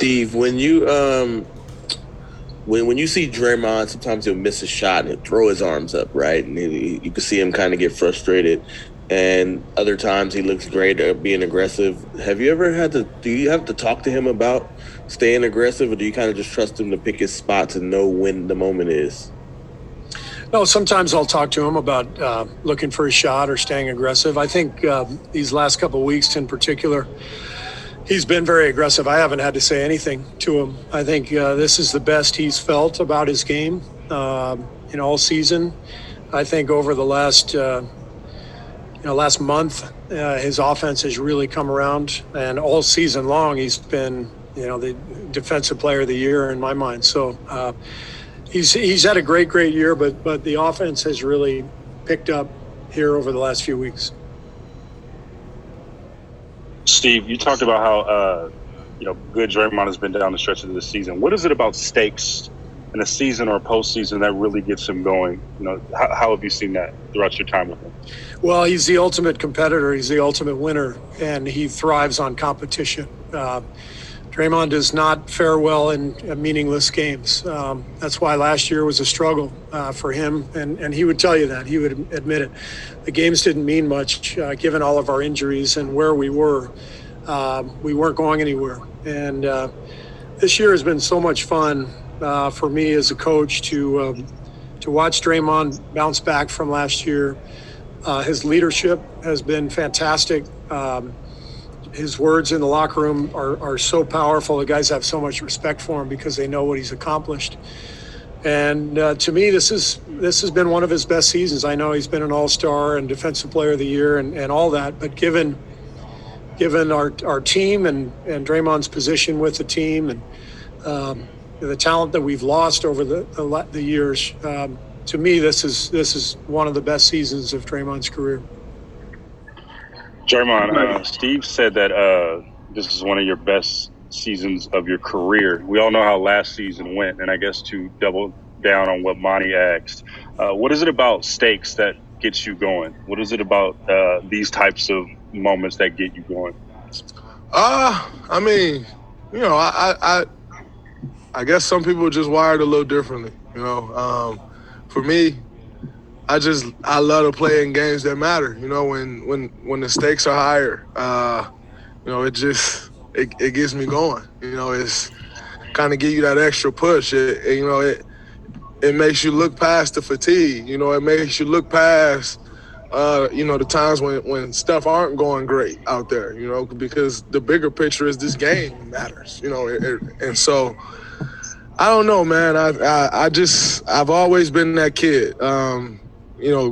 Steve, when you see Draymond, sometimes he'll miss a shot and he'll throw his arms up, right? And you can see him kind of get frustrated. And other times he looks great at being aggressive. Do you have to talk to him about staying aggressive, or do you kind of just trust him to pick his spots and know when the moment is? No, sometimes I'll talk to him about looking for a shot or staying aggressive. I think these last couple of weeks in particular, he's been very aggressive. I haven't had to say anything to him. I think this is the best he's felt about his game in all season. I think over the last month, his offense has really come around, and all season long he's been, the defensive player of the year in my mind. So he's had a great year, but the offense has really picked up here over the last few weeks. Steve, you talked about how good Draymond has been down the stretch of this season. What is it about stakes in a season or a postseason that really gets him going? How have you seen that throughout your time with him? Well, he's the ultimate competitor. He's the ultimate winner, and he thrives on competition. Draymond does not fare well in meaningless games. That's why last year was a struggle for him, and he would tell you that. He would admit it. The games didn't mean much, given all of our injuries and where we were. We weren't going anywhere. And this year has been so much fun for me as a coach to watch Draymond bounce back from last year. His leadership has been fantastic. His words in the locker room are so powerful. The guys have so much respect for him because they know what he's accomplished. And to me, this has been one of his best seasons. I know he's been an all-star and defensive player of the year and all that, but given our team and Draymond's position with the team and the talent that we've lost over the years, to me, this is one of the best seasons of Draymond's career. Draymond, Steve said that this is one of your best seasons of your career. We all know how last season went, and I guess to double down on what Monty asked, what is it about stakes that gets you going? What is it about these types of moments that get you going? I mean, I guess some people are just wired a little differently. For me, I love to play in games that matter. When the stakes are higher, it gets me going. It's kind of give you that extra push. It makes you look past the fatigue. It makes you look past the times when stuff aren't going great out there. Because the bigger picture is this game matters. And so I don't know, man. I've always been that kid.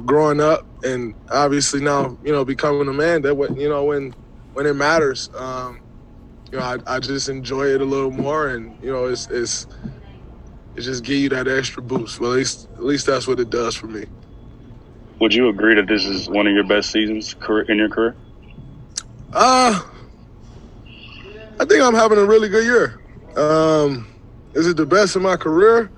Growing up, and obviously now, becoming a man, that when it matters, I just enjoy it a little more, and it just give you that extra boost. Well, at least that's what it does for me. Would you agree that this is one of your best seasons in your career? I think I'm having a really good year. Is it the best in my career?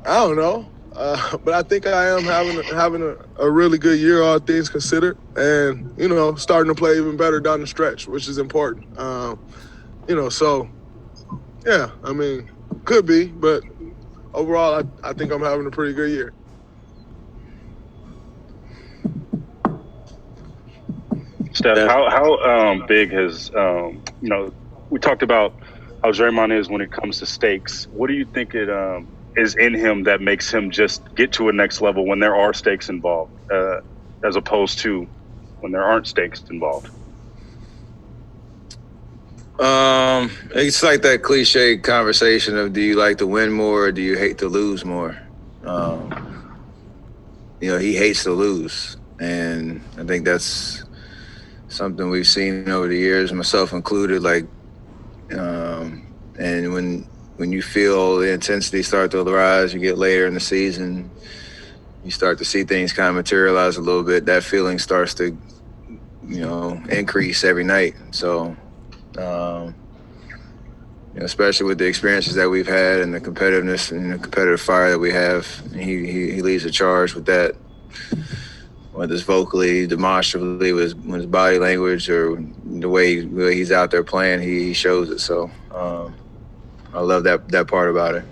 I don't know. But I think I am having a really good year, all things considered, and starting to play even better down the stretch, which is important. So yeah, I mean, could be, but overall, I think I'm having a pretty good year. Steph, how big has we talked about how Draymond is when it comes to stakes. What do you think it is in him that makes him just get to a next level when there are stakes involved, as opposed to when there aren't stakes involved? It's like that cliche conversation of, do you like to win more or do you hate to lose more? He hates to lose, and I think that's something we've seen over the years, myself included. And when you feel the intensity start to rise, you get later in the season, you start to see things kind of materialize a little bit. That feeling starts to, increase every night. So, especially with the experiences that we've had and the competitiveness and the competitive fire that we have, he leads the charge with that. Whether it's vocally, demonstrably, with his body language, or the way he's out there playing, he shows it. So I love that part about it.